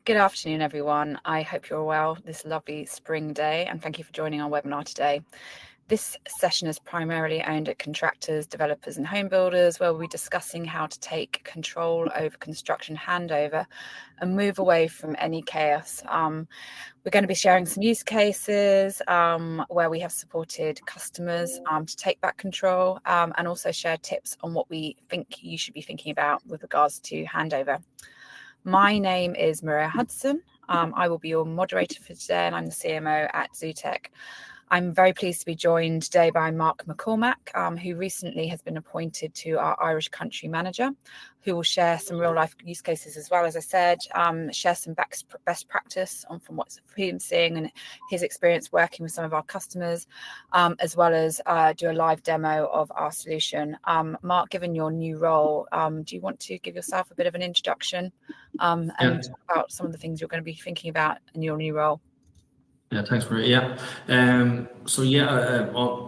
Good afternoon, everyone. I hope you're well this lovely spring day, and thank you for joining our webinar today. This session is primarily aimed at contractors, developers and home builders, where we'll be discussing how to take control over construction handover and move away from any chaos. We're going to be sharing some use cases where we have supported customers to take back control and also share tips on what we think you should be thinking about with regards to handover. My name is Maria Hudson. I will be your moderator for today, and I'm the CMO at Zutec. I'm very pleased to be joined today by Mark McCormack, who recently has been appointed to our Irish country manager, who will share some real life use cases as well, as I said, share some best practice from what he's seeing and his experience working with some of our customers, as well as do a live demo of our solution. Mark, given your new role, do you want to give yourself a bit of an introduction and talk about some of the things you're going to be thinking about in your new role? Yeah, thanks, Maria. I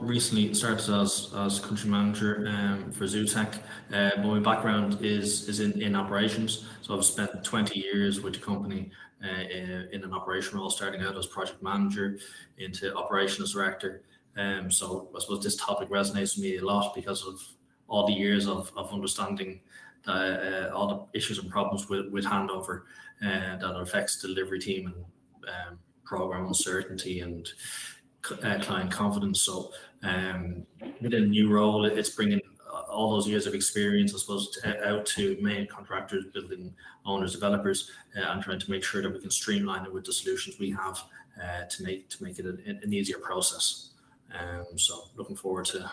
recently started as country manager for Zutec. My background is in operations, so I've spent 20 years with the company in an operation role, starting out as project manager into operations director. So I suppose this topic resonates with me a lot because of all the years of understanding all the issues and problems with handover that affects the delivery team and program uncertainty and client confidence. So with a new role, it's bringing all those years of experience, I suppose, out to main contractors, building owners, developers, and trying to make sure that we can streamline it with the solutions we have to make it an easier process. So looking forward to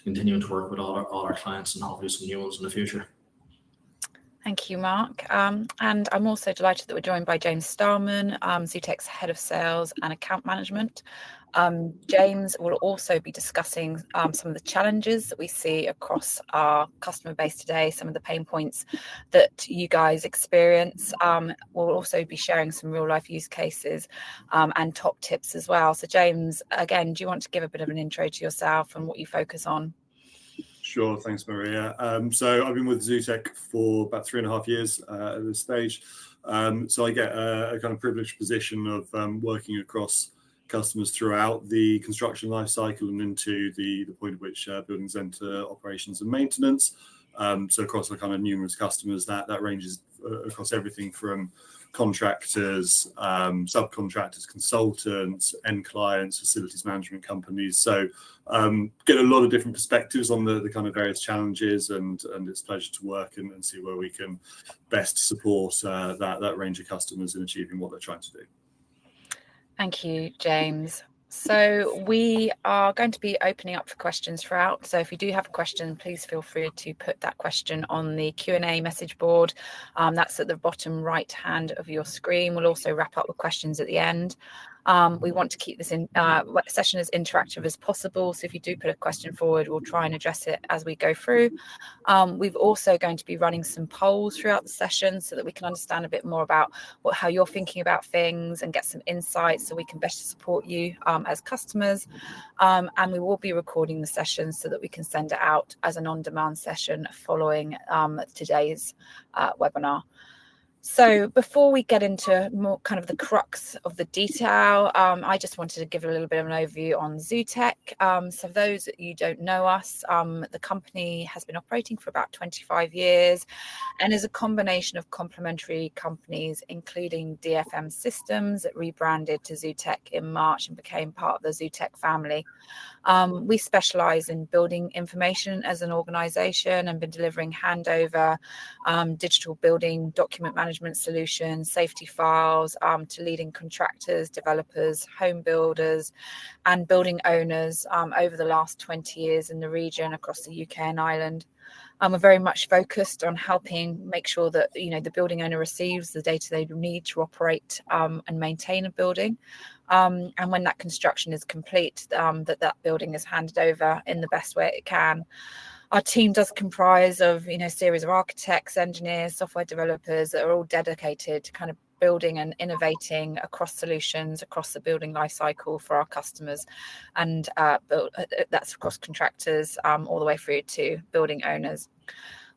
continuing to work with all our clients and hopefully some new ones in the future. Thank you, Mark. And I'm also delighted that we're joined by James Starman, Zutec's Head of Sales and Account Management. James will also be discussing some of the challenges that we see across our customer base today, some of the pain points that you guys experience. We'll also be sharing some real life use cases and top tips as well. So James, again, do you want to give a bit of an intro to yourself and what you focus on? Sure, thanks, Maria. So I've been with Zutec for about 3.5 years at this stage. So I get a kind of privileged position of working across customers throughout the construction life cycle and into the point at which buildings enter operations and maintenance. So across the kind of numerous customers, that ranges across everything from contractors, subcontractors, consultants, end clients, facilities management companies. So get a lot of different perspectives on the kind of various challenges, and it's a pleasure to work and see where we can best support that range of customers in achieving what they're trying to do. Thank you, James. So we are going to be opening up for questions throughout. So if you do have a question, please feel free to put that question on the Q&A message board. That's at the bottom right hand of your screen. We'll also wrap up with questions at the end. We want to keep this session as interactive as possible. So if you do put a question forward, we'll try and address it as we go through. We've also going to be running some polls throughout the session so that we can understand a bit more about how you're thinking about things and get some insights so we can better support you as customers. And we will be recording the session so that we can send it out as an on-demand session following today's webinar. So before we get into more kind of the crux of the detail, I just wanted to give a little bit of an overview on Zutec. So for those that you don't know us, the company has been operating for about 25 years and is a combination of complementary companies, including DFM Systems that rebranded to Zutec in March and became part of the Zutec family. We specialize in building information as an organization and been delivering handover, digital building, document management solutions, safety files to leading contractors, developers, home builders, and building owners over the last 20 years in the region across the UK and Ireland. We're very much focused on helping make sure that the building owner receives the data they need to operate and maintain a building. And when that construction is complete, that building is handed over in the best way it can. Our team does comprise of a series of architects, engineers, software developers that are all dedicated to kind of building and innovating across solutions across the building life cycle for our customers, and that's across contractors all the way through to building owners.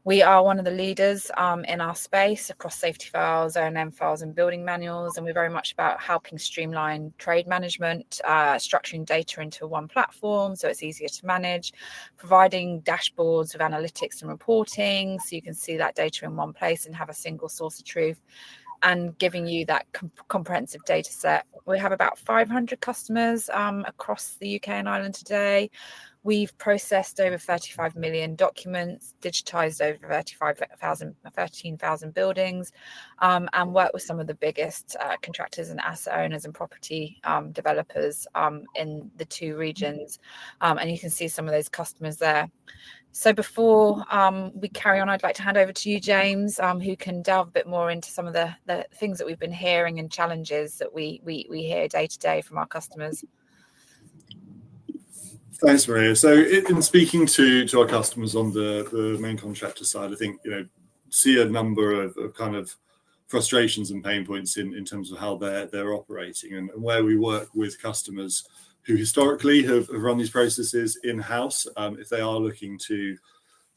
We are one of the leaders in our space across safety files, O&M files and building manuals, and we're very much about helping streamline trade management, structuring data into one platform so it's easier to manage, providing dashboards with analytics and reporting so you can see that data in one place and have a single source of truth, and giving you that comprehensive data set. We have about 500 customers across the UK and Ireland today. We've processed over 35 million documents, digitized over 13,000 buildings, and worked with some of the biggest contractors and asset owners and property developers in the 2 regions. And you can see some of those customers there. So before we carry on, I'd like to hand over to you, James, who can delve a bit more into some of the things that we've been hearing and challenges that we hear day to day from our customers. Thanks, Maria. So in speaking to our customers on the main contractor side, I think, see a number of kind of frustrations and pain points in terms of how they're operating, and where we work with customers who historically have run these processes in-house, if they are looking to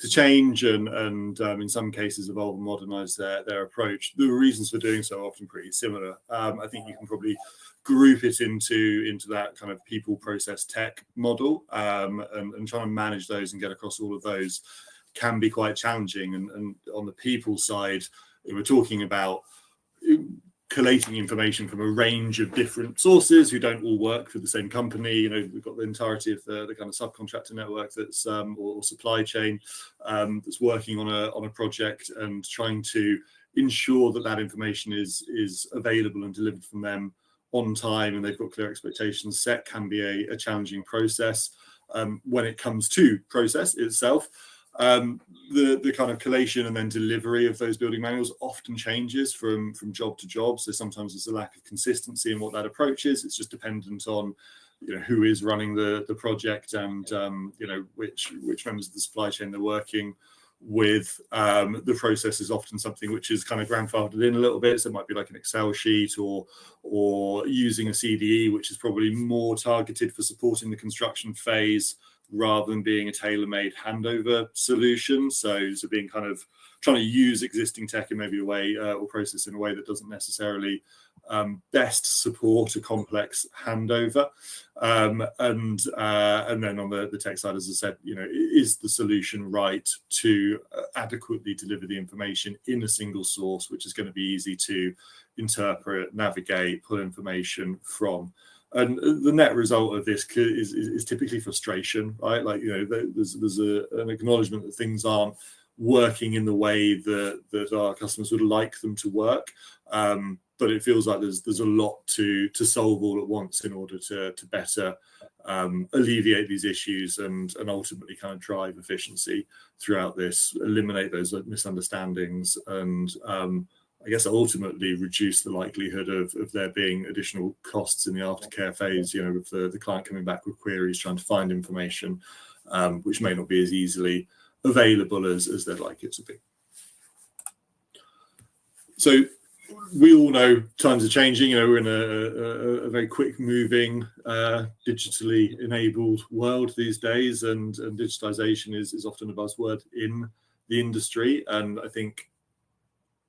change and in some cases evolve and modernize their approach. The reasons for doing so are often pretty similar. I think you can probably group it into that kind of people, process, tech model, and trying to manage those and get across all of those can be quite challenging. And on the people side, we're talking about collating information from a range of different sources who don't all work for the same company. We've got the entirety of the kind of subcontractor network that's or supply chain that's working on a project, and trying to ensure that information is available and delivered from them on time, and they've got clear expectations set, can be a challenging process. When it comes to process itself, the kind of collation and then delivery of those building manuals often changes from job to job. So sometimes there's a lack of consistency in what that approach is. It's just dependent on who is running the project, and which members of the supply chain they're working with. The process is often something which is kind of grandfathered in a little bit, so it might be like an Excel sheet or using a CDE, which is probably more targeted for supporting the construction phase rather than being a tailor-made handover solution. So being kind of trying to use existing tech in maybe a way or process in a way that doesn't necessarily best support a complex handover. And then on the tech side, as I said, is the solution right to adequately deliver the information in a single source, which is going to be easy to interpret, navigate, pull information from. And the net result of this is typically frustration, right? Like, there's an acknowledgement that things aren't working in the way that our customers would like them to work. But it feels like there's a lot to solve all at once in order to better alleviate these issues and ultimately kind of drive efficiency throughout this, eliminate those misunderstandings, and I guess ultimately reduce the likelihood of there being additional costs in the aftercare phase, with the client coming back with queries, trying to find information which may not be as easily available as they'd like it to be. So we all know times are changing. We're in a very quick moving, digitally enabled world these days, and digitization is often a buzzword in the industry. And I think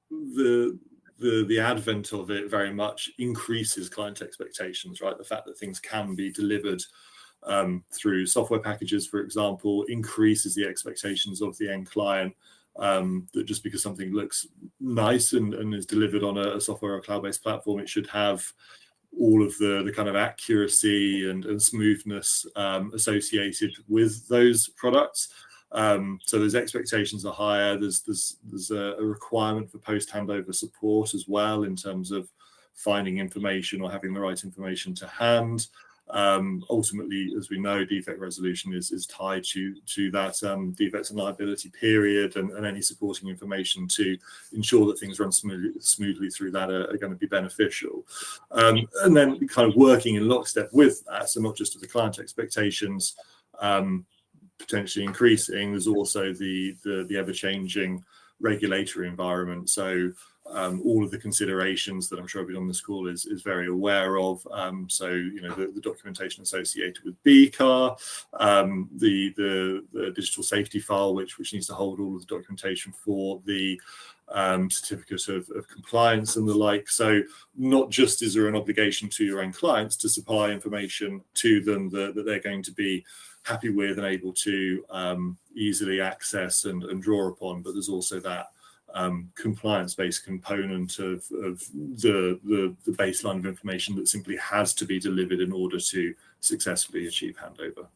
the advent of it very much increases client expectations, right? The fact that things can be delivered through software packages, for example, increases the expectations of the end client, that just because something looks nice and is delivered on a software or cloud-based platform, it should have all of the kind of accuracy and smoothness associated with those products. So those expectations are higher. There's a requirement for post-handover support as well, in terms of finding information or having the right information to hand. Ultimately, as we know, defect resolution is tied to that defects and liability period, and any supporting information to ensure that things run smoothly through that are going to be beneficial. And then kind of working in lockstep with that, so not just to the client expectations potentially increasing, there's also the ever-changing regulatory environment. So all of the considerations that I'm sure everyone on this call is very aware of. So, the documentation associated with BCAR, the digital safety file, which needs to hold all of the documentation for the certificate of compliance and the like. So not just is there an obligation to your own clients to supply information to them that they're going to be happy with and able to easily access and draw upon, but there's also that compliance-based component of the baseline of information that simply has to be delivered in order to successfully achieve handover.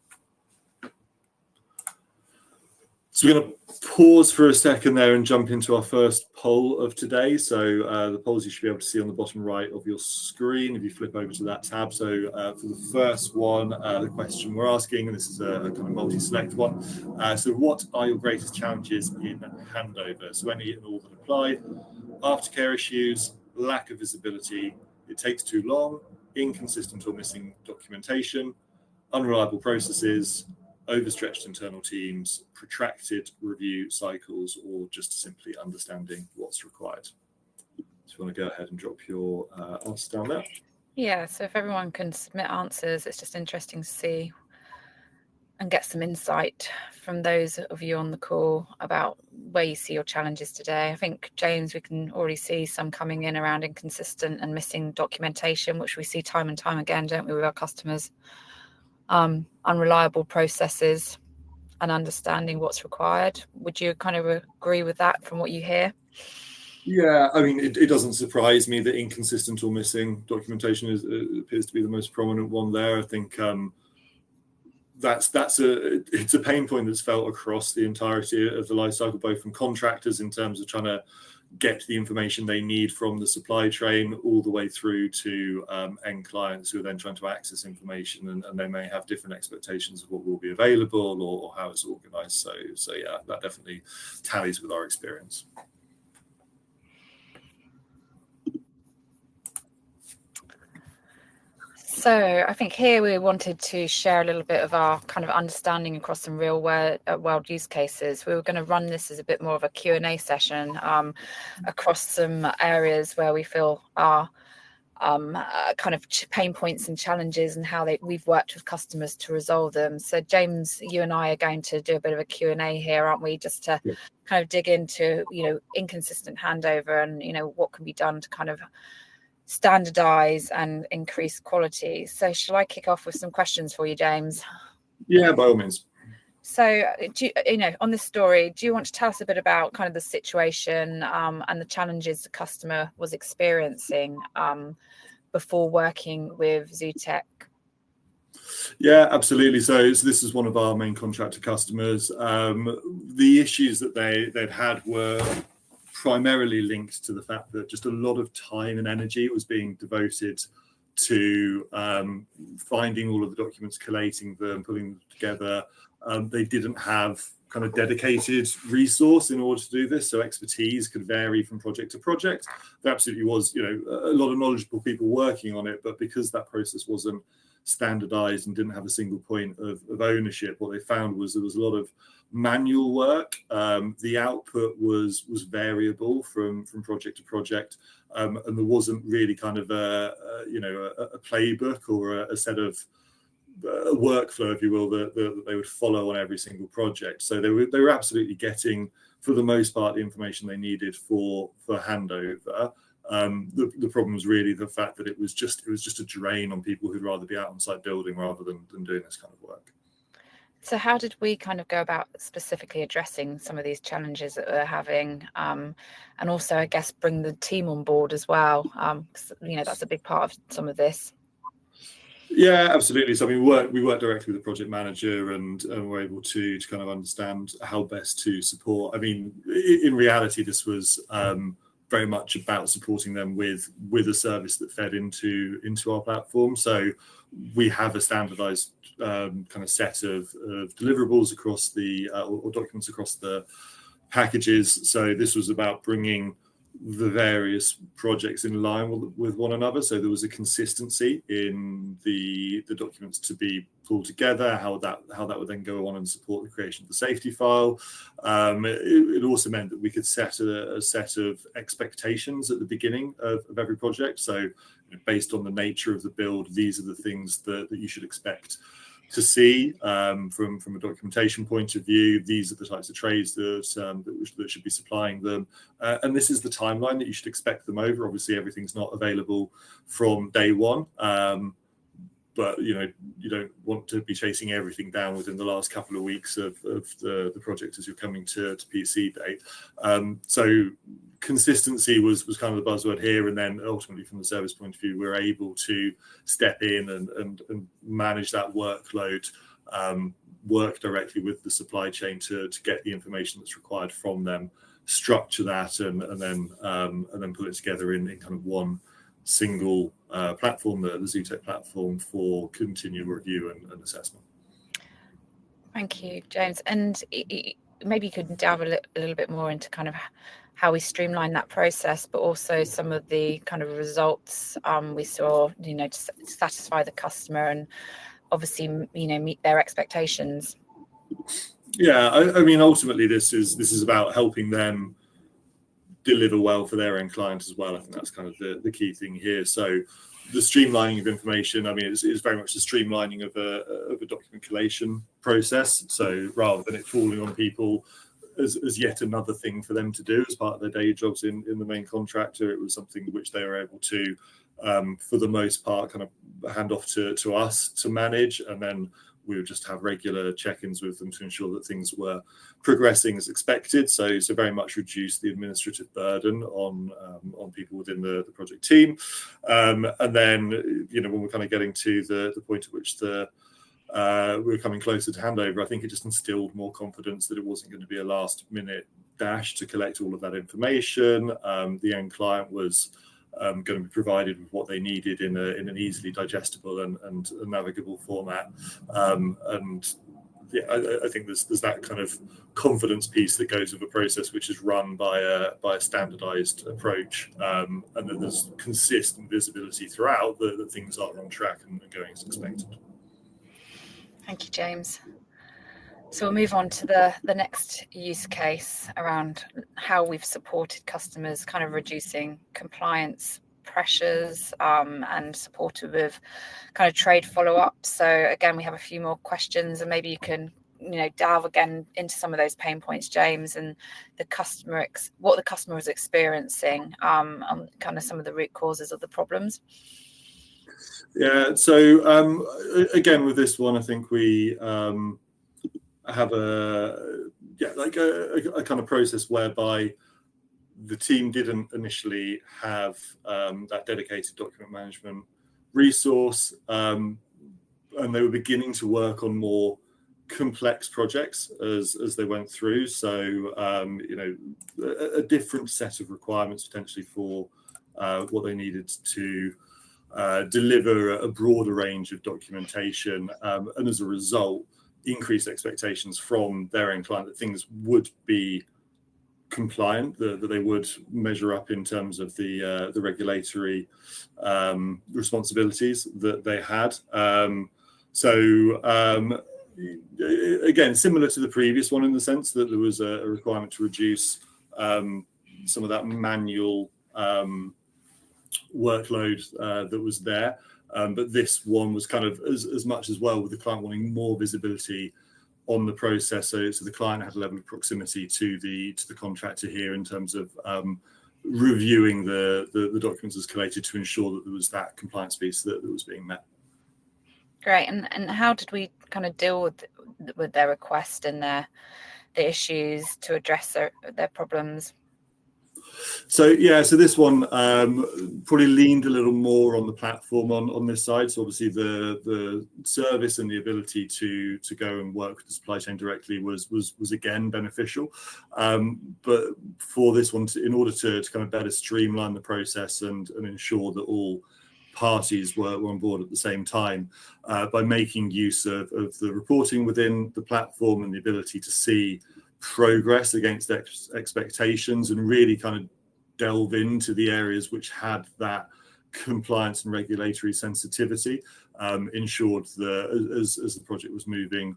So we're going to pause for a second there and jump into our first poll of today. So the polls you should be able to see on the bottom right of your screen if you flip over to that tab. So for the first one, the question we're asking, and this is a kind of multi-select one. So what are your greatest challenges in handover? So any and all that apply: aftercare issues, lack of visibility, it takes too long, inconsistent or missing documentation, unreliable processes, overstretched internal teams, protracted review cycles, or just simply understanding what's required. So you want to go ahead and drop your answers down there. Yeah, so if everyone can submit answers, it's just interesting to see and get some insight from those of you on the call about where you see your challenges today. I think, James, we can already see some coming in around inconsistent and missing documentation, which we see time and time again, don't we, with our customers. Unreliable processes and understanding what's required. Would you kind of agree with that from what you hear? Yeah, I mean, it doesn't surprise me that inconsistent or missing documentation appears to be the most prominent one there. I think it's a pain point that's felt across the entirety of the life cycle, both from contractors in terms of trying to get the information they need from the supply chain, all the way through to end clients who are then trying to access information, and they may have different expectations of what will be available or how it's organized. So yeah, that definitely tallies with our experience. So I think here we wanted to share a little bit of our kind of understanding across some real world use cases. We were going to run this as a bit more of a Q&A session across some areas where we feel are kind of pain points and challenges and how we've worked with customers to resolve them. So James, you and I are going to do a bit of a Q&A here, aren't we? Just to kind of dig into, inconsistent handover and, what can be done to kind of standardize and increase quality. So shall I kick off with some questions for you, James? Yeah, by all means. So, on this story, do you want to tell us a bit about kind of the situation and the challenges the customer was experiencing before working with Zutec? Yeah, absolutely. So this is one of our main contractor customers. The issues that they'd had were primarily linked to the fact that just a lot of time and energy was being devoted to finding all of the documents, collating them, putting them together. They didn't have kind of dedicated resource in order to do this, so expertise could vary from project to project. There absolutely was, a lot of knowledgeable people working on it, but because that process wasn't standardized and didn't have a single point of ownership, what they found was there was a lot of manual work. The output was variable from project to project, and there wasn't really kind of a playbook or a set of a workflow, if you will, that they would follow on every single project. So they were absolutely getting, for the most part, the information they needed for handover. The problem was really the fact that it was just a drain on people who'd rather be out on site building rather than doing this kind of work. So how did we kind of go about specifically addressing some of these challenges that we're having, and also, I guess, bring the team on board as well? Because, that's a big part of some of this. Yeah, absolutely. So we work directly with the project manager, and we're able to kind of understand how best to support. I mean, in reality, this was very much about supporting them with a service that fed into our platform. So we have a standardized kind of set of deliverables across the or documents across the packages. So this was about bringing the various projects in line with one another. So there was a consistency in the documents to be pull together, how that would then go on and support the creation of the safety file. It also meant that we could set a set of expectations at the beginning of every project. So based on the nature of the build, these are the things that you should expect to see from a documentation point of view. These are the types of trades that should be supplying them, and this is the timeline that you should expect them over. Obviously, everything's not available from day one, but you don't want to be chasing everything down within the last couple of weeks of the project as you're coming to PC date. So consistency was kind of the buzzword here, and then ultimately from the service point of view, we're able to step in and manage that workload, work directly with the supply chain to get the information that's required from them, structure that, and then put it together in kind of one single platform, the Zutec platform, for continual review and assessment. Thank you, James. And maybe you could delve a little bit more into kind of how we streamline that process, but also some of the kind of results we saw, to satisfy the customer and obviously, meet their expectations. Yeah, I mean, ultimately, this is about helping them deliver well for their end client as well. I think that's kind of the key thing here. So the streamlining of information, I mean, it's very much the streamlining of a document collation process. So rather than it falling on people as yet another thing for them to do as part of their day jobs in the main contractor, it was something which they were able to, for the most part, kind of hand off to us to manage, and then we would just have regular check-ins with them to ensure that things were progressing as expected. So very much reduce the administrative burden on people within the project team. And then, when we're kind of getting to the point at which we were coming closer to handover, I think it just instilled more confidence that it wasn't going to be a last-minute dash to collect all of that information. The end client was going to be provided with what they needed in an easily digestible and navigable format. And yeah, I think there's that kind of confidence piece that goes with a process which is run by a standardized approach, and that there's consistent visibility throughout that things are on track and going as expected. Thank you, James. So we'll move on to the next use case around how we've supported customers kind of reducing compliance pressures and supported with kind of trade follow-up. So again, we have a few more questions, and maybe you can delve again into some of those pain points, James, and what the customer was experiencing, and kind of some of the root causes of the problems. Yeah, so again with this one, I think we have a kind of process whereby the team didn't initially have that dedicated document management resource, and they were beginning to work on more complex projects as they went through. So a different set of requirements potentially for what they needed to deliver a broader range of documentation, and as a result, increased expectations from their end client that things would be compliant, that they would measure up in terms of the regulatory responsibilities that they had. Again, similar to the previous one in the sense that there was a requirement to reduce some of that manual workload that was there. But this one was kind of as much as well with the client wanting more visibility on the process. So the client had a level of proximity to the contractor here in terms of reviewing the documents as collated to ensure that there was that compliance piece that was being met. Great. And how did we kind of deal with their request and the issues to address their problems? So this one probably leaned a little more on the platform on this side. So obviously the service and the ability to go and work with the supply chain directly was again beneficial. But for this one, in order to kind of better streamline the process and ensure that all parties were on board at the same time, by making use of the reporting within the platform and the ability to see progress against expectations and really kind of delve into the areas which had that compliance and regulatory sensitivity ensured that as the project was moving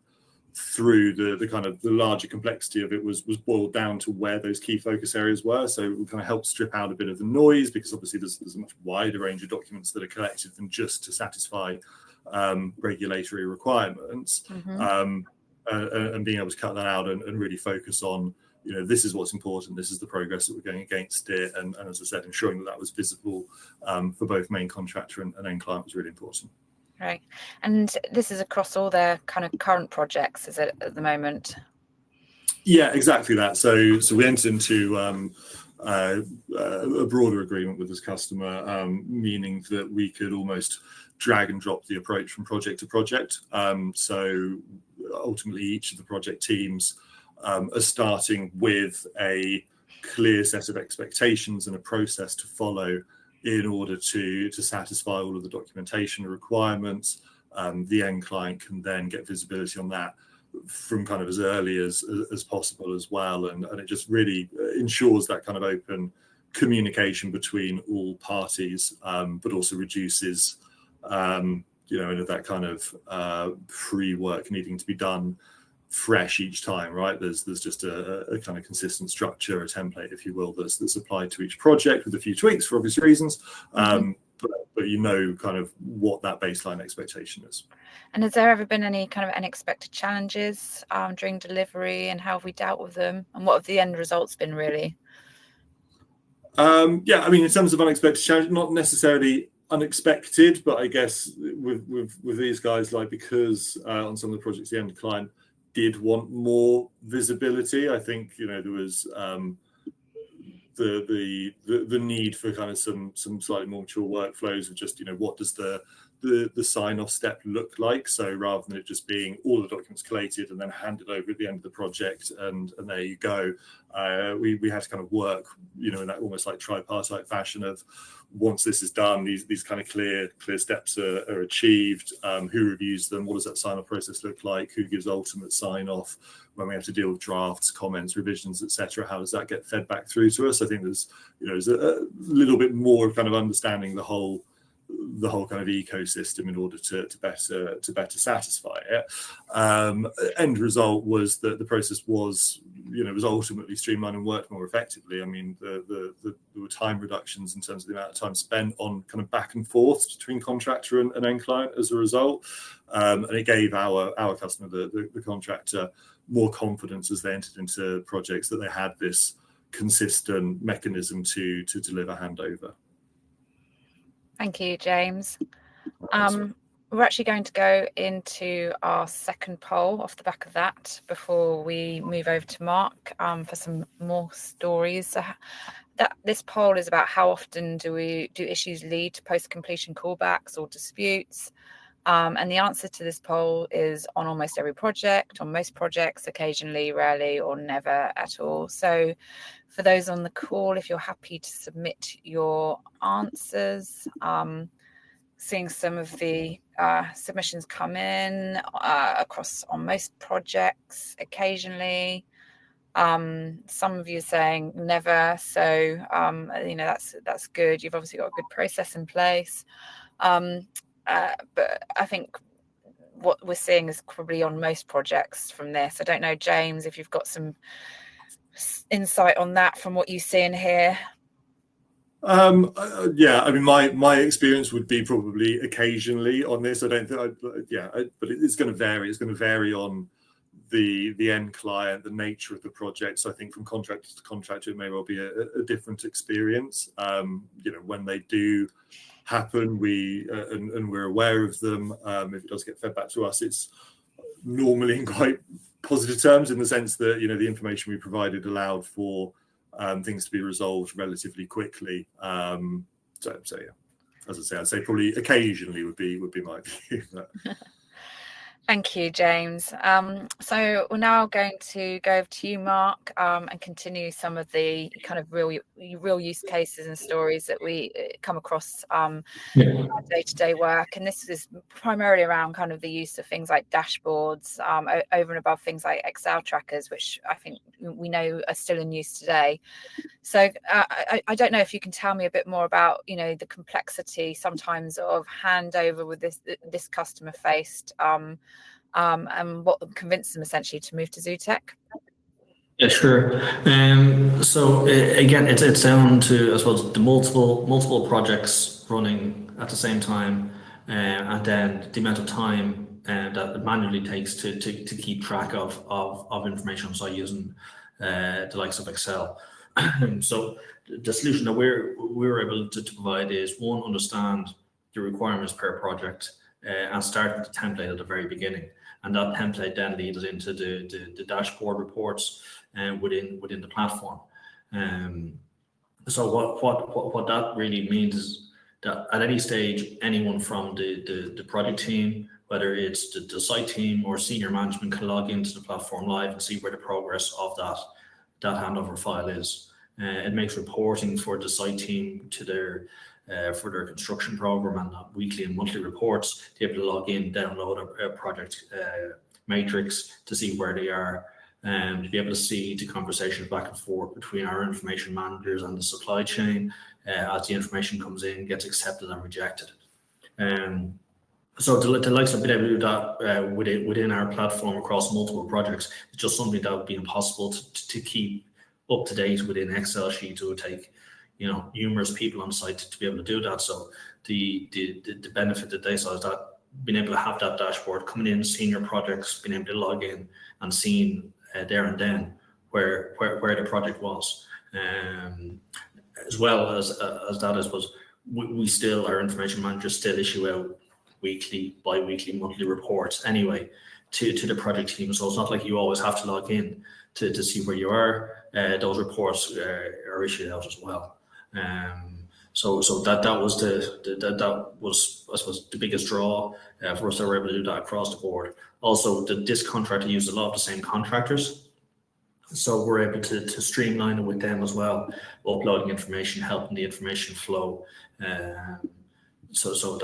through, the kind of the larger complexity of it was boiled down to where those key focus areas were. So it kind of helped strip out a bit of the noise, because obviously there's a much wider range of documents that are collected than just to satisfy regulatory requirements. And being able to cut that out and really focus on, this is what's important, this is the progress that we're going against it, and as I said, ensuring that was visible for both main contractor and end client was really important. Right. And this is across all their kind of current projects, is it, at the moment? Yeah, exactly that. So we entered into a broader agreement with this customer, meaning that we could almost drag and drop the approach from project to project. So ultimately, each of the project teams are starting with a clear set of expectations and a process to follow in order to satisfy all of the documentation requirements. The end client can then get visibility on that from kind of as early as possible as well, and it just really ensures that kind of open communication between all parties, but also reduces that kind of pre-work needing to be done fresh each time, right? There's just a kind of consistent structure, a template, if you will, that's applied to each project with a few tweaks for obvious reasons. But kind of what that baseline expectation is. And has there ever been any kind of unexpected challenges during delivery, and how have we dealt with them, and what have the end results been really? Yeah, I mean, in terms of unexpected challenges, not necessarily unexpected, but I guess with these guys, like, because on some of the projects the end client did want more visibility, I think there was the need for kind of some slightly more mature workflows of just what does the sign-off step look like. So rather than it just being all the documents collated and then handed over at the end of the project and there you go, we had to kind of work in that almost like tripartite fashion of, once this is done, these kind of clear steps are achieved. Who reviews them? What does that sign-off process look like? Who gives ultimate sign-off when we have to deal with drafts, comments, revisions, etc.? How does that get fed back through to us? I think there's a little bit more of kind of understanding the whole kind of ecosystem in order to better satisfy it. End result was that the process was ultimately streamlined and worked more effectively. I mean, there were time reductions in terms of the amount of time spent on kind of back and forth between contractor and end client as a result, and it gave our customer, the contractor, more confidence as they entered into projects that they had this consistent mechanism to deliver handover. Thank you, James. We're actually going to go into our second poll off the back of that before we move over to Mark for some more stories. So this poll is about how often do issues lead to post-completion callbacks or disputes. And the answer to this poll is on almost every project, on most projects, occasionally, rarely, or never at all. So for those on the call, if you're happy to submit your answers, seeing some of the submissions come in across on most projects, occasionally. Some of you are saying never, so that's good. You've obviously got a good process in place. But I think what we're seeing is probably on most projects from this. I don't know, James, if you've got some insight on that from what you see in here. Yeah, I mean, my experience would be probably occasionally on this. I don't think, but it's going to vary. It's going to vary on the end client, the nature of the project. So I think from contractor to contractor, it may well be a different experience. When they do happen, we're aware of them. If it does get fed back to us, it's normally in quite positive terms, in the sense that the information we provided allowed for things to be resolved relatively quickly. So yeah, as I say, I'd say probably occasionally would be my view. Thank you, James. So we're now going to go over to you, Mark, and continue some of the kind of real use cases and stories that we come across in our day-to-day work. And this is primarily around kind of the use of things like dashboards over and above things like Excel trackers, which I think we know are still in use today. So I don't know if you can tell me a bit more about, the complexity sometimes of handover with this customer faced, and what convinced them essentially to move to Zutec. Yeah, sure. So again, it's down to, I suppose, the multiple projects running at the same time, and then the amount of time that it manually takes to keep track of information. So using the likes of Excel. So the solution that we're able to provide is, one, understand the requirements per project, and start with the template at the very beginning, and that template then leads into the dashboard reports within the platform. So what that really means is that at any stage, anyone from the project team, whether it's the site team or senior management, can log into the platform live and see where the progress of that handover file is. It makes reporting for the site team to their for their construction program and weekly and monthly reports, to be able to log in, download a project matrix to see where they are, and to be able to see the conversations back and forth between our information managers and the supply chain as the information comes in, gets accepted and rejected. So the likes of being able to do that within our platform across multiple projects is just something that would be impossible to keep up to date within Excel sheets. It would take numerous people on site to be able to do that. So the benefit that they saw is that being able to have that dashboard coming in, seeing your projects, being able to log in and seeing there and then where the project was, as well as that, I suppose we still, our information managers still issue out weekly, bi-weekly, monthly reports anyway to the project team. So it's not like you always have to log in to see where you are. Those reports are issued out as well. So that was that was, I suppose, the biggest draw for us that we're able to do that across the board. Also, this contractor used a lot of the same contractors, so we're able to streamline it with them as well, uploading information, helping the information flow. So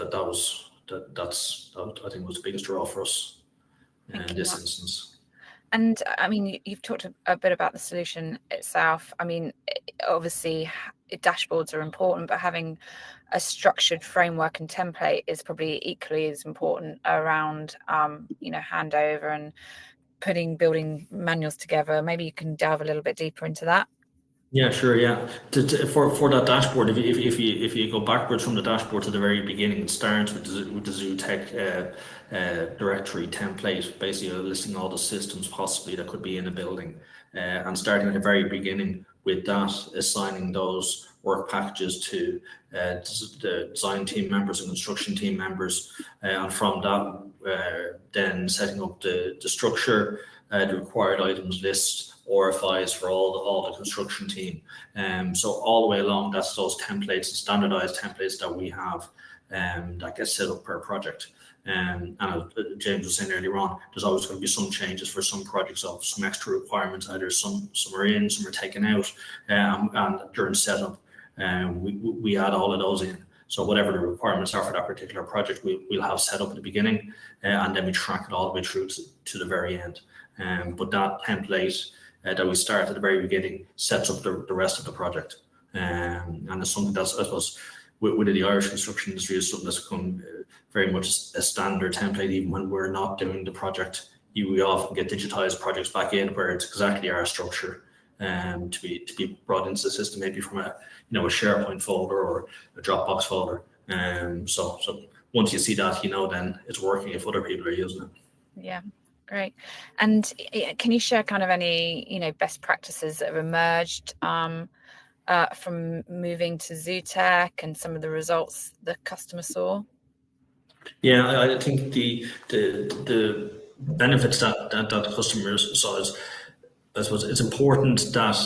that's I think was the biggest draw for us in this instance. And I mean, you've talked a bit about the solution itself. I mean, obviously dashboards are important, but having a structured framework and template is probably equally as important around, handover and building manuals together. Maybe you can delve a little bit deeper into that. Yeah, sure. Yeah, for that dashboard, if you go backwards from the dashboard to the very beginning, it starts with the Zutec directory template, basically listing all the systems possibly that could be in a building, and starting at the very beginning with that, assigning those work packages to the design team members and construction team members, and from that, then setting up the structure, the required items list, RFIs for all the construction team. So all the way along, that's those templates and standardized templates that we have that get set up per project. And as James was saying earlier on, there's always going to be some changes for some projects of some extra requirements. Either some are in, some are taken out, and during setup, we add all of those in. So whatever the requirements are for that particular project, we'll have set up at the beginning, and then we track it all the way through to the very end. But that template that we start at the very beginning sets up the rest of the project, and it's something that's, I suppose, within the Irish construction industry, is something that's become very much a standard template. Even when we're not doing the project, we often get digitized projects back in where it's exactly our structure to be brought into the system, maybe from a SharePoint folder or a Dropbox folder. So once you see that, then it's working if other people are using it. Yeah. Great. And can you share kind of any, best practices that have emerged from moving to Zutec and some of the results the customer saw? Yeah, I think the benefits that the customers saw is, I suppose, it's important that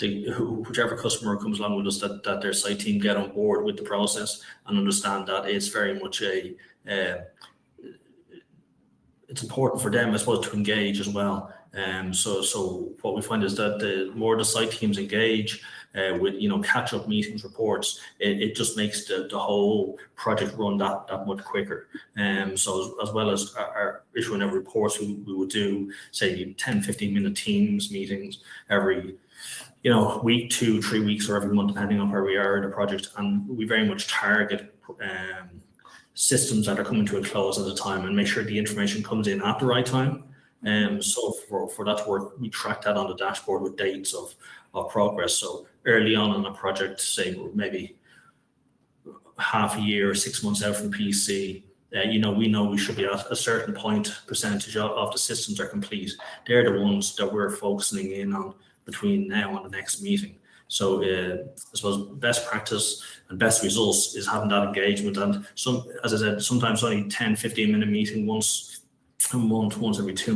whichever customer comes along with us, that their site team get on board with the process and understand that it's very much it's important for them, I suppose, to engage as well. So what we find is that the more the site teams engage, with catch-up meetings, reports. It just makes the whole project run that much quicker. So as well as our issuing of reports, we would do say 10-15-minute Teams meetings every week, 2-3 weeks, or every month, depending on where we are in the project. And we very much target systems that are coming to a close at a time and make sure the information comes in at the right time. So for that to work, we track that on the dashboard with dates of progress. So early on in a project, say maybe half a year or 6 months out from PC, we know we should be at a certain percentage of the systems are complete. They're the ones that we're focusing in on between now and the next meeting. So I suppose best practice and best results is having that engagement. And as I said, sometimes only 10-15-minute meeting once a month, once every 2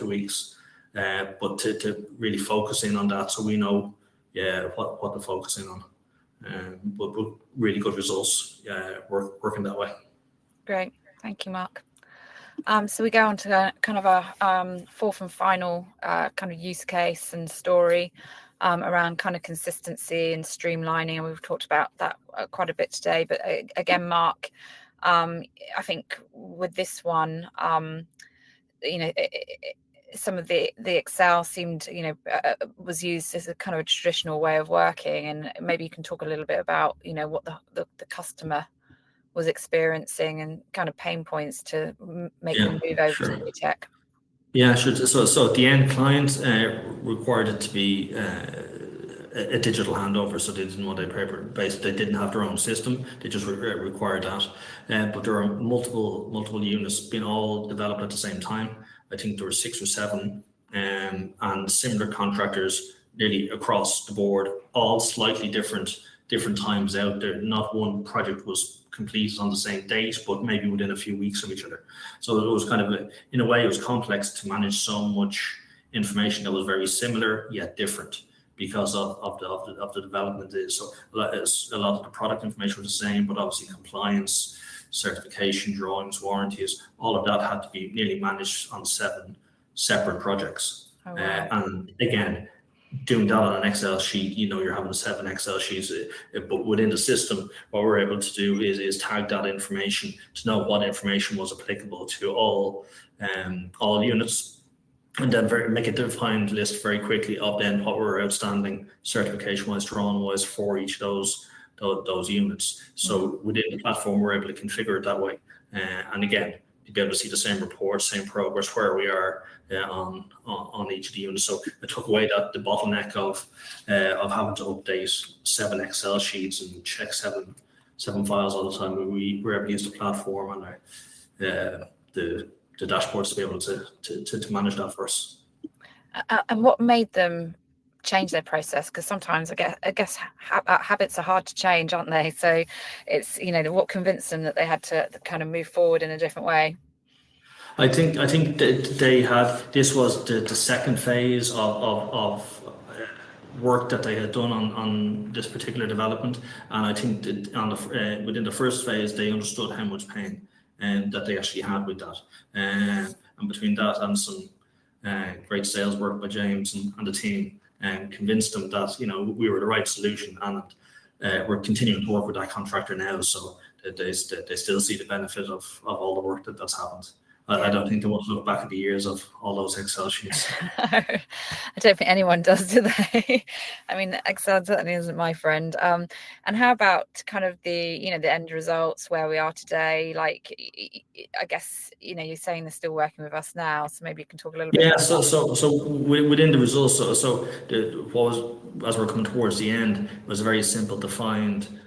weeks, but to really focus in on that, so we know what to focus in on. But really good results working that way. Great, thank you, Mark. So we go on to kind of our fourth and final kind of use case and story around kind of consistency and streamlining, and we've talked about that quite a bit today. But again, Mark, I think with this one, some of the Excel seemed, was used as a kind of a traditional way of working, and maybe you can talk a little bit about, what the customer was experiencing and kind of pain points to make them move over to Zutec. Yeah, sure. So at the end, client required it to be a digital handover, so they didn't want a paper-based. They didn't have their own system. They just required that. But there are multiple units being all developed at the same time. I think there were 6 or 7, and similar contractors nearly across the board, all slightly different times out there. Not one project was completed on the same date, but maybe within a few weeks of each other. So it was kind of in a way, it was complex to manage so much information that was very similar yet different because of the development is. So a lot of the product information was the same, but obviously compliance, certification, drawings, warranties, all of that had to be nearly managed on 7 separate projects. Oh, wow. And again, doing that on an Excel sheet, you're having 7 Excel sheets, but within the system, what we're able to do is tag that information to know what information was applicable to all units, and then make a defined list very quickly of then what were outstanding certification-wise, drawing-wise for each of those units. So within the platform, we're able to configure it that way, and again, to be able to see the same reports, same progress where we are on each of the units. So it took away the bottleneck of having to update 7 Excel sheets and check seven files all the time. We were able to use the platform and the dashboards to be able to manage that for us. And what made them change their process? Because sometimes I guess habits are hard to change, aren't they? So it's what convinced them that they had to kind of move forward in a different way. I think that they had, this was the second phase of work that they had done on this particular development, and I think that within the first phase they understood how much pain that they actually had with that, and between that and some great sales work by James and the team, and convinced them that we were the right solution, and we're continuing to work with that contractor now, so they still see the benefit of all the work that's happened. I don't think they want to look back at the years of all those Excel sheets. I don't think anyone does, do they? I mean, Excel certainly isn't my friend. And how about kind of the end results where we are today? Like, I guess you're saying they're still working with us now, so maybe you can talk a little bit. Yeah. So within the results, what was, as we're coming towards the end, was a very simple defined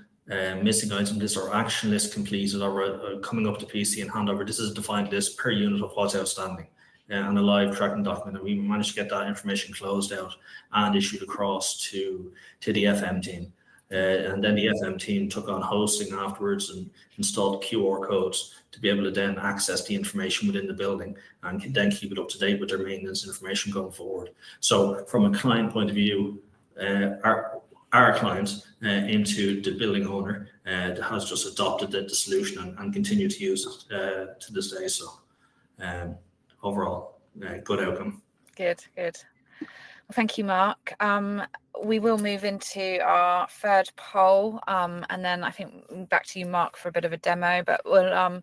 missing item list or action list completed, or coming up to PC and handover. This is a defined list per unit of what's outstanding, and a live tracking document. And we managed to get that information closed out and issued across to the FM team. And then the FM team took on hosting afterwards and installed QR codes to be able to then access the information within the building and then keep it up to date with their maintenance information going forward. So from a client point of view, our client into the building owner has just adopted the solution and continue to use it to this day. So overall, good outcome. Good. Well, thank you, Mark. we will move into our third poll, and then I think back to you, Mark, for a bit of a demo. But we'll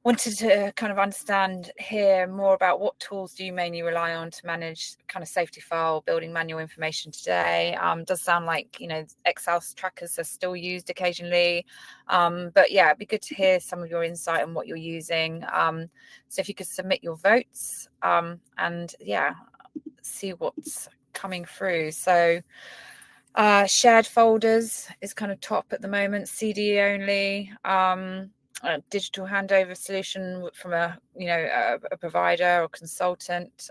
wanted to kind of understand here more about what tools do you mainly rely on to manage kind of safety file building manual information today. Does sound like, you know, Excel trackers are still used occasionally, but yeah, it'd be good to hear some of your insight on what you're using. So if you could submit your votes, and yeah, see what's coming through. So shared folders is kind of top at the moment, CD only. A digital handover solution from a provider or consultant.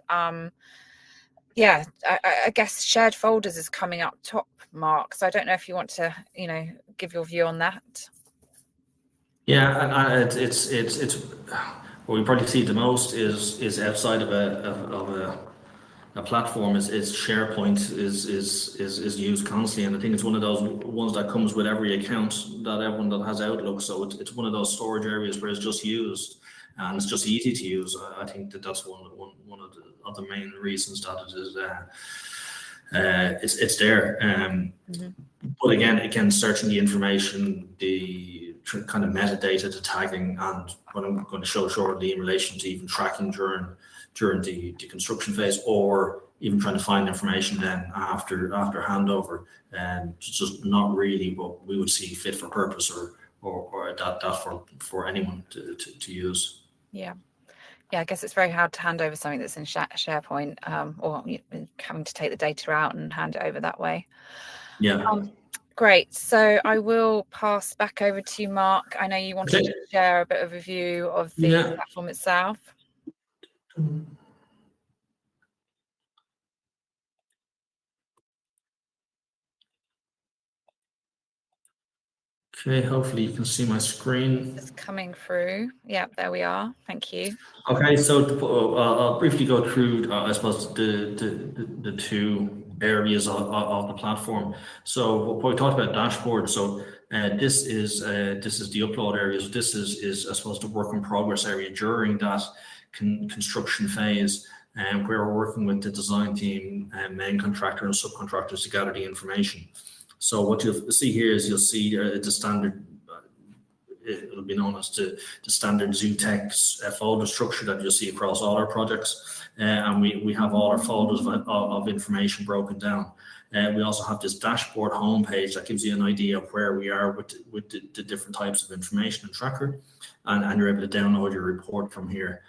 Yeah, I guess shared folders is coming up top, Mark. So I don't know if you want to, you know, give your view on that. Yeah, and it's what we probably see the most is outside of a platform is SharePoint is used constantly, and I think it's one of those ones that comes with every account that everyone that has Outlook. So it's one of those storage areas where it's just used and it's just easy to use. I think that's one of the main reasons that it is it's there. But again, searching the information, the kind of metadata, the tagging, and what I'm going to show shortly in relation to even tracking during the construction phase, or even trying to find information then after handover, and it's just not really what we would see fit for purpose or that for anyone to use. Yeah, I guess it's very hard to hand over something that's in SharePoint, or having to take the data out and hand it over that way. Yeah. Great. So I will pass back over to you, Mark. I know you wanted to share a bit of a view of the platform itself. Okay, hopefully you can see my screen. It's coming through. Yeah, there we are. Thank you. Okay, so I'll briefly go through, I suppose, the two areas of the platform. So what we talked about dashboard. So this is the upload area. So this is I suppose the work in progress area during that construction phase, and where we're working with the design team and main contractor and subcontractors to gather the information. So what you'll see here is you'll see the standard. It'll be known as the standard Zutec folder structure that you'll see across all our projects, and we have all our folders of information broken down. We also have this dashboard homepage that gives you an idea of where we are with the different types of information and tracker, and you're able to download your report from here.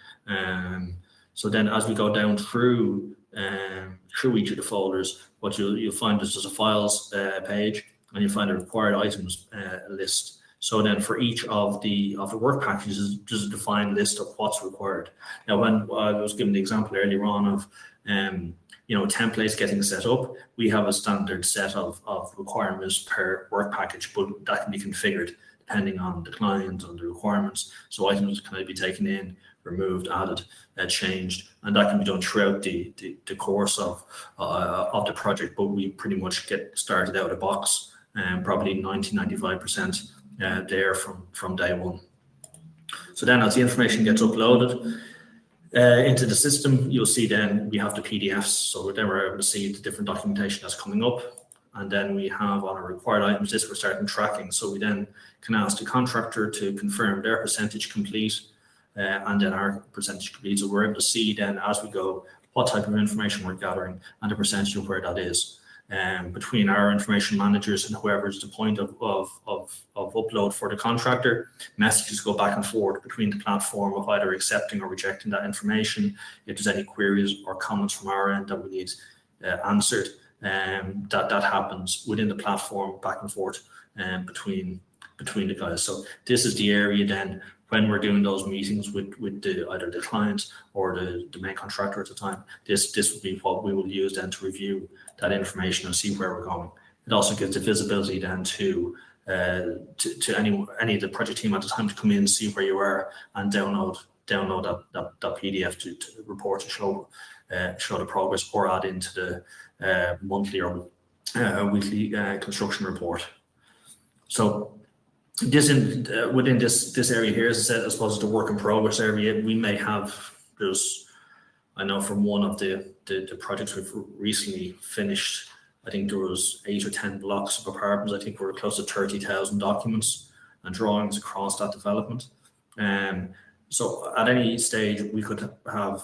So then, as we go down through each of the folders, what you'll find is there's a files page, and you'll find a required items list. So then for each of the work packages, there's a defined list of what's required. Now, when I was given the example earlier on of templates getting set up, we have a standard set of requirements per work package, but that can be configured depending on the client and the requirements. So items can be taken in, removed, added, changed, and that can be done throughout the course of the project. But we pretty much get started out of the box, and probably 90-95% there from day one. So then, as the information gets uploaded into the system, you'll see then we have the PDFs. So then we're able to see the different documentation that's coming up, and then we have on our required items list, we're starting tracking. So we then can ask the contractor to confirm their percentage complete, and then our percentage complete. So we're able to see then as we go what type of information we're gathering and the percentage of where that is. Between our information managers and whoever's the point of upload for the contractor, messages go back and forth between the platform of either accepting or rejecting that information. If there's any queries or comments from our end that we need answered, that happens within the platform back and forth between the guys. So this is the area then when we're doing those meetings with either the client or the main contractor at the time. This would be what we will use then to review that information and see where we're going. It also gives the visibility then to any of the project team at the time to come in, see where you are, and download that PDF to report to show the progress, or add into the monthly or weekly construction report. So within this area here, as I said, I suppose the work in progress area, we may have, I know from one of the projects we've recently finished, I think there was 8 or 10 blocks of apartments. I think we were close to 30,000 documents and drawings across that development. So at any stage, we could have,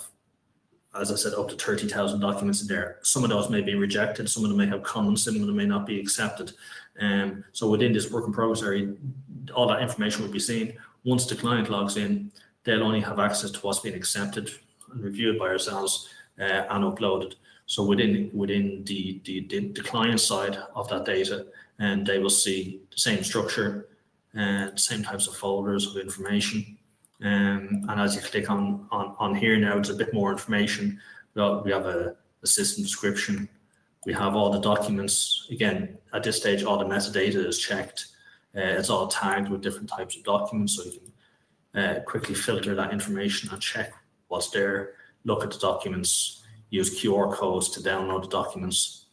as I said, up to 30,000 documents in there. Some of those may be rejected, some of them may have comments, some of them may not be accepted. So within this work in progress area, all that information will be seen. Once the client logs in, they'll only have access to what's been accepted and reviewed by ourselves and uploaded. So within the client side of that data, and they will see the same structure and same types of folders of information. And as you click on here now, it's a bit more information. We have a system description. We have all the documents. Again, at this stage, all the metadata is checked. It's all tagged with different types of documents, so you can quickly filter that information and check what's there, look at the documents, use QR codes to download the documents.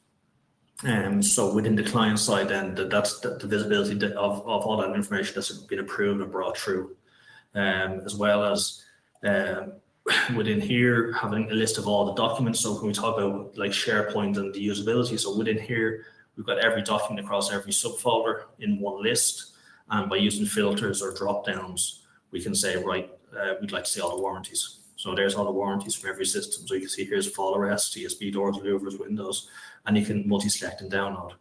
So within the client side, then that's the visibility of all that information that's been approved and brought through, as well as within here having a list of all the documents. So when we talk about like SharePoint and the usability, so within here we've got every document across every subfolder in one list, and by using filters or drop downs, we can say, right, we'd like to see all the warranties. So there's all the warranties from every system. So you can see here's fall arrest, TSB doors, louvers, windows, and you can multi-select and download.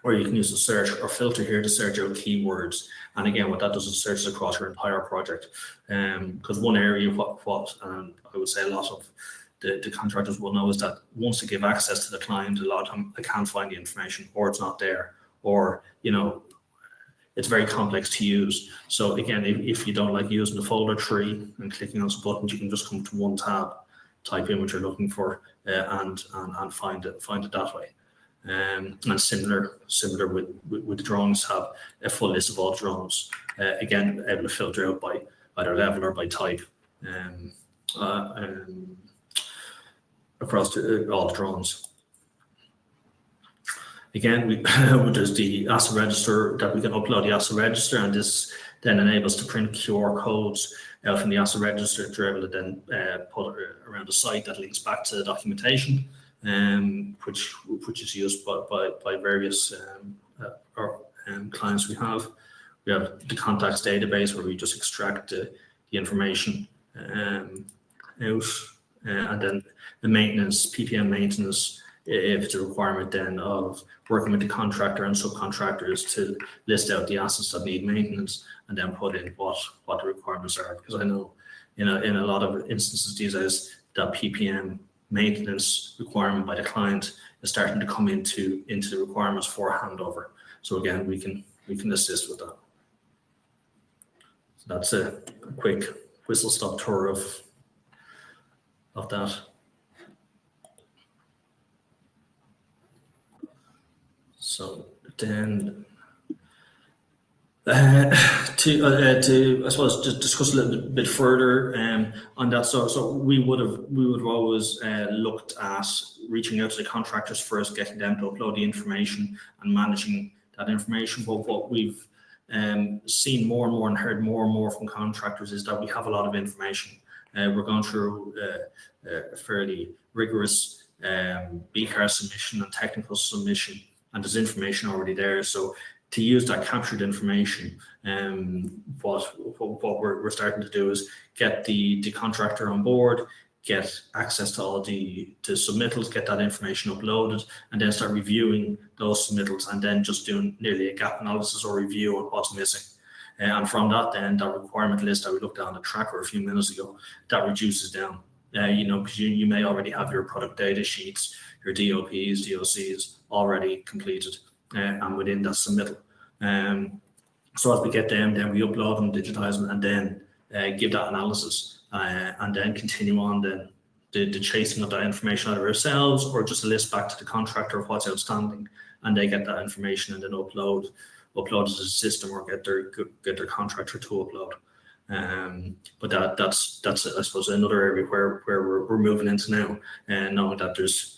Or you can use the search or filter here to search out keywords. And again, what that does is searches across your entire project. Because one area, what I would say a lot of the contractors will know is that once they give access to the client, a lot of them they can't find the information, or it's not there, or it's very complex to use. So again, if you don't like using the folder tree and clicking on some buttons, you can just come to one tab, type in what you're looking for, and find it that way. And similar with the drawings, have a full list of all drawings. Again, able to filter out by either level or by type, across all the drawings. Again, there's the asset register that we can upload the asset register, and this then enables to print QR codes out from the asset register to able to then put around the site that links back to the documentation, which is used by various clients we have. We have the contacts database where we just extract the information out, and then the maintenance, PPM maintenance, if it's a requirement then of working with the contractor and subcontractors to list out the assets that need maintenance and then put in what the requirements are. Because I know in a lot of instances these days that PPM maintenance requirement by the client is starting to come into the requirements for handover. So again, we can assist with that. So that's a quick whistle-stop tour of that. So then to I suppose just discuss a little bit further on that. So we would have always looked at reaching out to the contractors first, getting them to upload the information and managing that information. But what we've seen more and more and heard more and more from contractors is that we have a lot of information. We're going through a fairly rigorous BCAR submission and technical submission, and there's information already there. So to use that captured information, what we're starting to do is get the contractor on board, get access to all the submittals, get that information uploaded, and then start reviewing those submittals, and then just doing nearly a gap analysis or review on what's missing. And from that, then that requirement list that we looked at on the tracker a few minutes ago, that reduces down. Because you may already have your product data sheets, your DOPs, DOCs already completed, and within that submittal. So as we get them, then we upload them, digitize them, and then give that analysis, and then continue on then the chasing of that information either ourselves or just a list back to the contractor of what's outstanding, and they get that information and then upload it to the system or get their contractor to upload. But that's I suppose another area where we're moving into now, and knowing that there's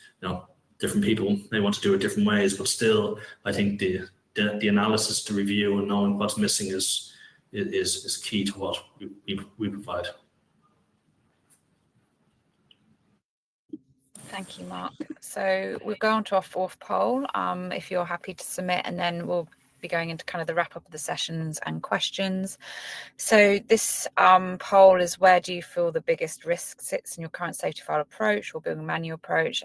different people, they want to do it different ways, but still I think the analysis, to review and knowing what's missing is key to what we provide. Thank you, Mark. So we'll go on to our fourth poll, if you're happy to submit, and then we'll be going into kind of the wrap up of the sessions and questions. So this poll is, where do you feel the biggest risk sits in your current safety file approach or building manual approach?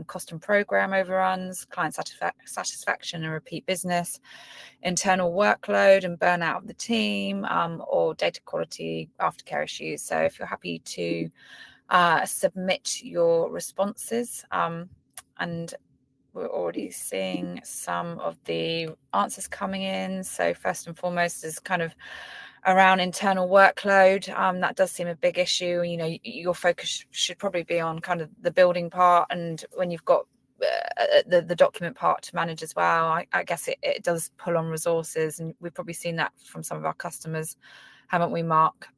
Cost and program overruns, client satisfaction and repeat business, internal workload and burnout of the team, or data quality aftercare issues. So if you're happy to submit your responses, and we're already seeing some of the answers coming in. So first and foremost is kind of around internal workload. That does seem a big issue. You know, your focus should probably be on kind of the building part, and when you've got the document part to manage as well, I guess it does pull on resources, and we've probably seen that from some of our customers, haven't we, Mark?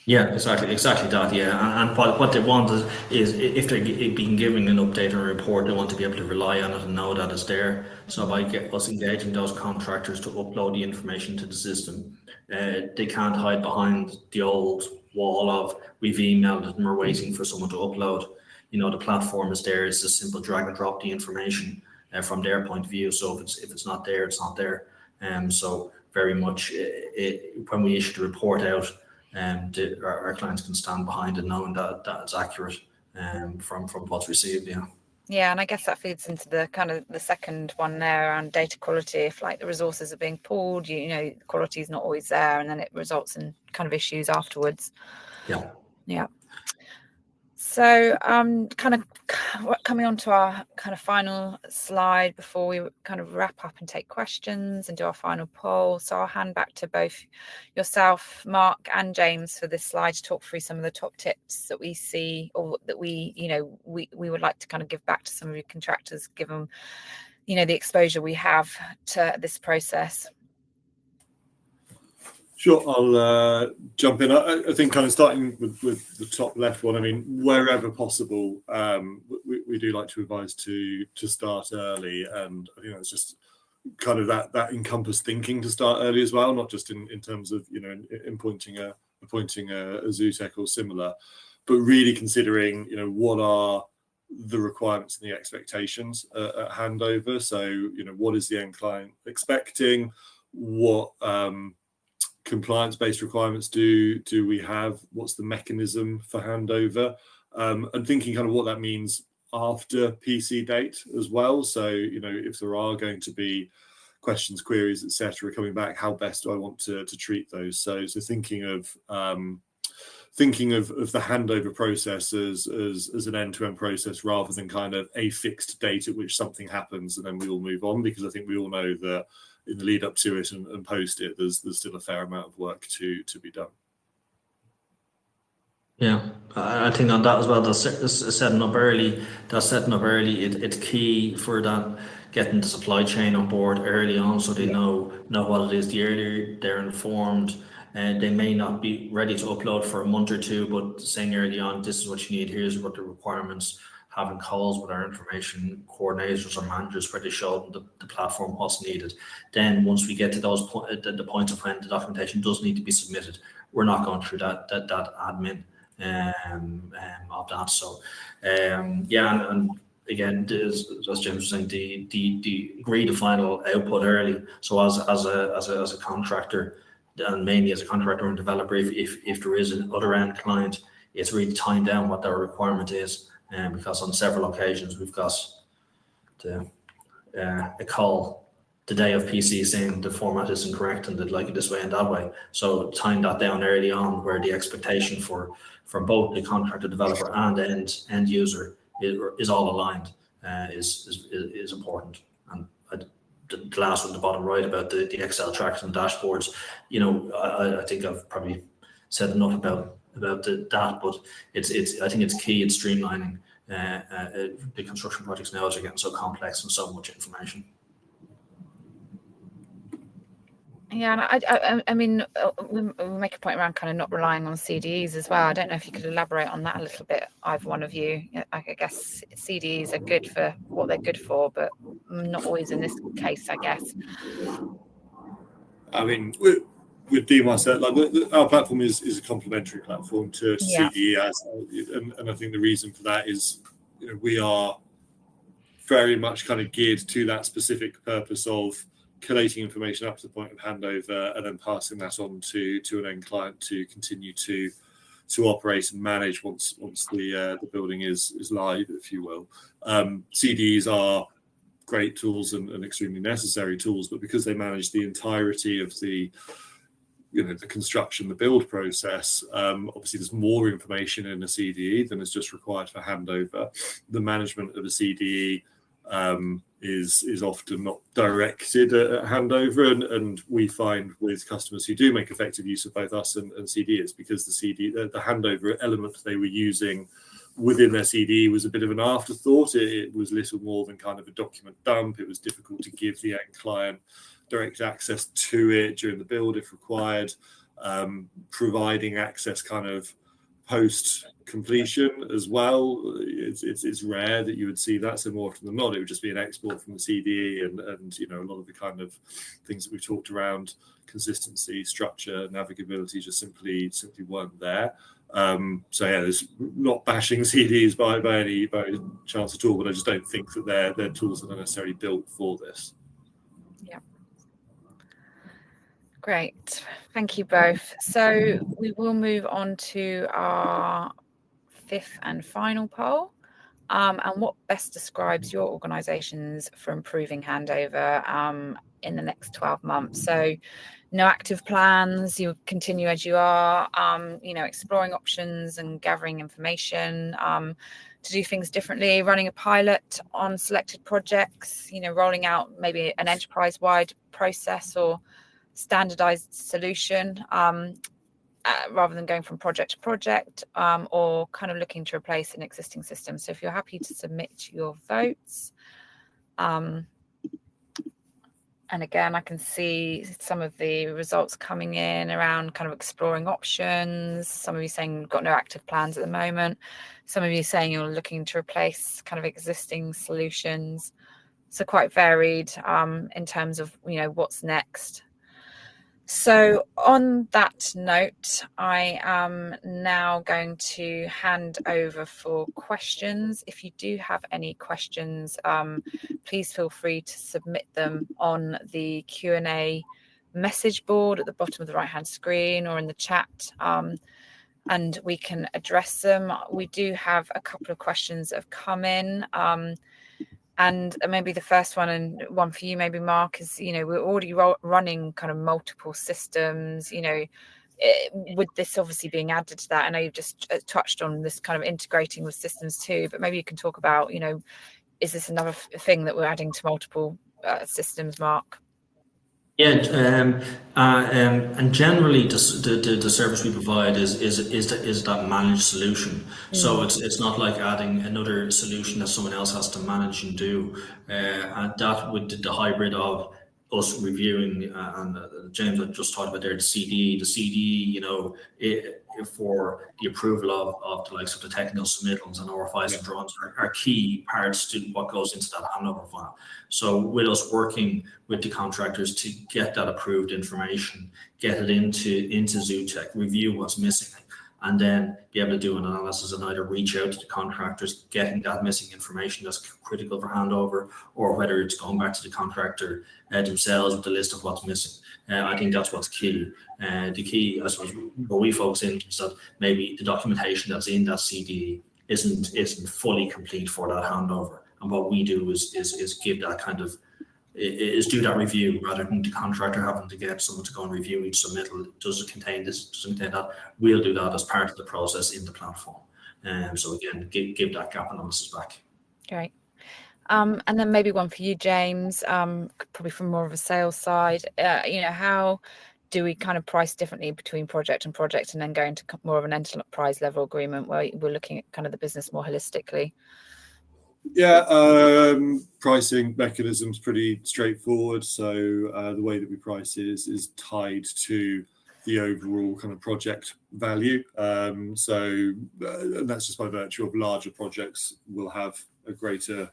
Yeah, exactly that. Yeah, and what they want is if they're being given an update or a report, they want to be able to rely on it and know that it's there. So by us engaging those contractors to upload the information to the system, they can't hide behind the old wall of we've emailed it and we're waiting for someone to upload. You know, the platform is there. It's a simple drag and drop the information from their point of view. So if it's not there, it's not there. So very much when we issue the report out, our clients can stand behind it, knowing that it's accurate from what's received. Yeah, and I guess that feeds into the kind of the second one there around data quality. If like the resources are being pulled, you know, quality is not always there, and then it results in kind of issues afterwards. Yeah. So kind of coming on to our kind of final slide before we kind of wrap up and take questions and do our final poll. So I'll hand back to both yourself, Mark, and James for this slide to talk through some of the top tips that we see, or that we would like to kind of give back to some of your contractors, given, you know, the exposure we have to this process. Sure, I'll jump in. I think kind of starting with the top left one, I mean, wherever possible, we do like to advise to start early, and I think that's just kind of that encompassed thinking to start early as well, not just in terms of, you know, appointing a Zutec or similar, but really considering, you know, what are the requirements and the expectations at handover. So, you know, what is the end client expecting? What compliance-based requirements do we have? What's the mechanism for handover? And thinking kind of what that means after PC date as well. So, you know, if there are going to be questions, queries, etc., coming back, how best do I want to treat those? So thinking of the handover process as an end-to-end process, rather than kind of a fixed date at which something happens and then we all move on, because I think we all know that in the lead up to it and post it, there's still a fair amount of work to be done. Yeah, I think on that as well, that's setting up early. It's key for that, getting the supply chain on board early on, so they know what it is. The earlier they're informed, and they may not be ready to upload for a month or two, but saying early on, this is what you need, here's what the requirements. Having calls with our information coordinators or managers where they show them the platform what's needed. Then once we get to those the points of when the documentation does need to be submitted, we're not going through that admin of that. So yeah, and again, as James was saying, the agree the final output early. So as a contractor, and mainly as a contractor and developer, if there is an other end client, it's really tying down what their requirement is. Because on several occasions we've got a call the day of PC saying the format is incorrect and they'd like it this way and that way. So tying that down early on, where the expectation for both the contractor, developer, and end user is all aligned, is important. And the last one, the bottom right, about the Excel tracks and dashboards, you know, I think I've probably said enough about that, but I think it's key. It's streamlining the construction projects now, as they're getting so complex and so much information. Yeah, and I mean, we make a point around kind of not relying on CDs as well. I don't know if you could elaborate on that a little bit, either one of you. I guess CDs are good for what they're good for, but not always in this case, I guess. I mean, with DMAS, like our platform is a complementary platform to CDE, and I think the reason for that is we are very much kind of geared to that specific purpose of collating information up to the point of handover and then passing that on to an end client to continue to operate and manage once the building is live, if you will. CDs are great tools and extremely necessary tools, but because they manage the entirety of the construction, the build process, obviously there's more information in a CDE than is just required for handover. The management of a CDE is often not directed at handover, and we find with customers who do make effective use of both us and CDE, it's because the handover element they were using within their CDE was a bit of an afterthought. It was little more than kind of a document dump. It was difficult to give the end client direct access to it during the build if required. Providing access kind of post completion as well, it's rare that you would see that. So more often than not, it would just be an export from the CDE, and a lot of the kind of things that we've talked around, consistency, structure, navigability, just simply weren't there. So yeah, there's not bashing CDs by any chance at all, but I just don't think that they're tools that are necessarily built for this. Yeah. Great, thank you both. So we will move on to our fifth and final poll, and what best describes your organisations for improving handover in the next 12 months. So no active plans, you continue as you are, exploring options and gathering information to do things differently, running a pilot on selected projects, rolling out maybe an enterprise-wide process or standardized solution rather than going from project to project, or kind of looking to replace an existing system. So if you're happy to submit your votes, and again, I can see some of the results coming in around kind of exploring options. Some of you saying you've got no active plans at the moment. Some of you saying you're looking to replace kind of existing solutions. So quite varied in terms of, what's next. So on that note, I am now going to hand over for questions. If you do have any questions, please feel free to submit them on the Q&A message board at the bottom of the right-hand screen or in the chat, and we can address them. We do have a couple of questions that have come in. And maybe the first one, and one for you, maybe Mark, is, we're already running kind of multiple systems, with this obviously being added to that. I know you've just touched on this kind of integrating with systems too, but maybe you can talk about, is this another thing that we're adding to multiple systems, Mark? Yeah, and generally the service we provide is that managed solution. So it's not like adding another solution that someone else has to manage and do. And that with the hybrid of us reviewing, and James had just talked about there, the CD, for the approval of the likes of the technical submittals and RFIs and drawings are key parts to what goes into that handover file. So with us working with the contractors to get that approved information, get it into Zutec, review what's missing, and then be able to do an analysis and either reach out to the contractors, getting that missing information that's critical for handover, or whether it's going back to the contractor themselves with the list of what's missing. I think that's what's key. The key, I suppose, what we focus in is that maybe the documentation that's in that CD isn't fully complete for that handover. And what we do is give that kind of, is do that review rather than the contractor having to get someone to go and review each submittal. Does it contain this? Does it contain that? We'll do that as part of the process in the platform. So again, give that gap analysis back. Great. And then maybe one for you, James, probably from more of a sales side. How do we kind of price differently between project and project, and then go into more of an enterprise level agreement where we're looking at kind of the business more holistically? Yeah, pricing mechanism's pretty straightforward. So the way that we price is tied to the overall kind of project value. And that's just by virtue of larger projects will have a greater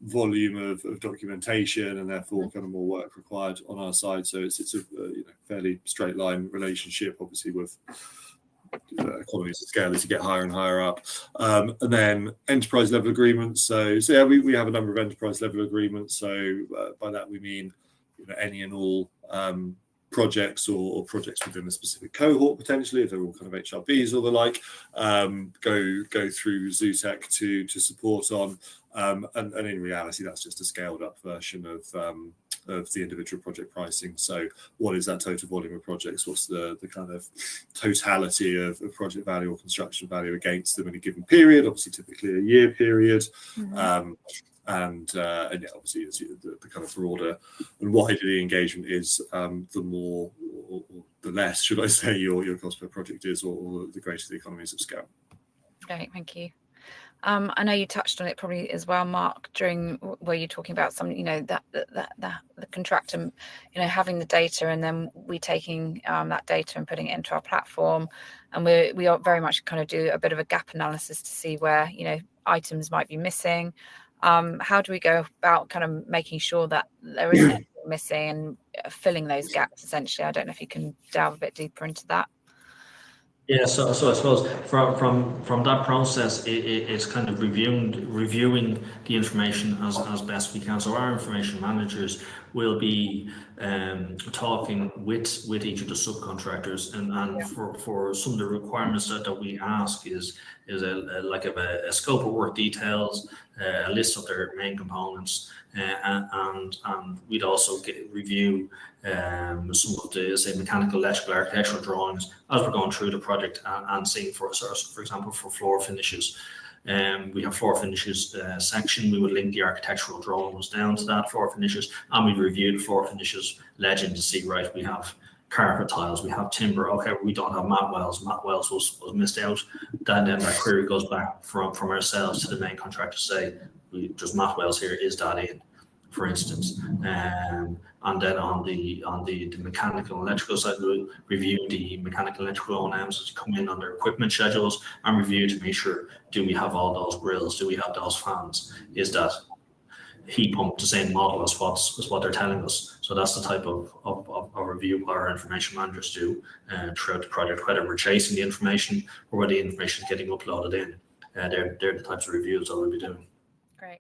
volume of documentation and therefore kind of more work required on our side. So it's a fairly straight line relationship, obviously with economies of scale as you get higher and higher up. And then enterprise level agreements. So yeah, we have a number of enterprise level agreements. So by that we mean any and all projects or projects within a specific cohort, potentially, if they're all kind of HRBs or the like, go through Zutec to support on. And in reality, that's just a scaled up version of the individual project pricing. So what is that total volume of projects? What's the kind of totality of project value or construction value against them in a given period? Obviously, typically a year period. And yeah, obviously, as the kind of broader and wider the engagement is, the more or the less, should I say, your cost per project is, or the greater the economies of scale. Great, thank you. I know you touched on it probably as well, Mark, during where you're talking about some, that the contractor, having the data and then we taking that data and putting it into our platform, and we are very much kind of do a bit of a gap analysis to see where items might be missing. How do we go about kind of making sure that there isn't anything missing and filling those gaps? Essentially, I don't know if you can delve a bit deeper into that. Yeah, so I suppose from that process, it's kind of reviewing the information as best we can. So our information managers will be talking with each of the subcontractors, and for some of the requirements that we ask is a scope of work details, a list of their main components, and we'd also review some of the, say, mechanical, electrical, architectural drawings as we're going through the project, and seeing for example, for floor finishes. We have floor finishes section. We would link the architectural drawings down to that floor finishes, and we'd review the floor finishes legend to see, right, we have carpet tiles, we have timber, okay, we don't have mat wells was missed out. Then that query goes back from ourselves to the main contractor to say, there's mat wells here, is that in, for instance. And then on the mechanical and electrical side, we'll review the mechanical and electrical O&Ms as they come in on their equipment schedules, and review to make sure, do we have all those grills? Do we have those fans? Is that heat pump the same model as what they're telling us? So that's the type of review our information managers do throughout the project, whether we're chasing the information or whether the information is getting uploaded in. They're the types of reviews that we'll be doing. Great.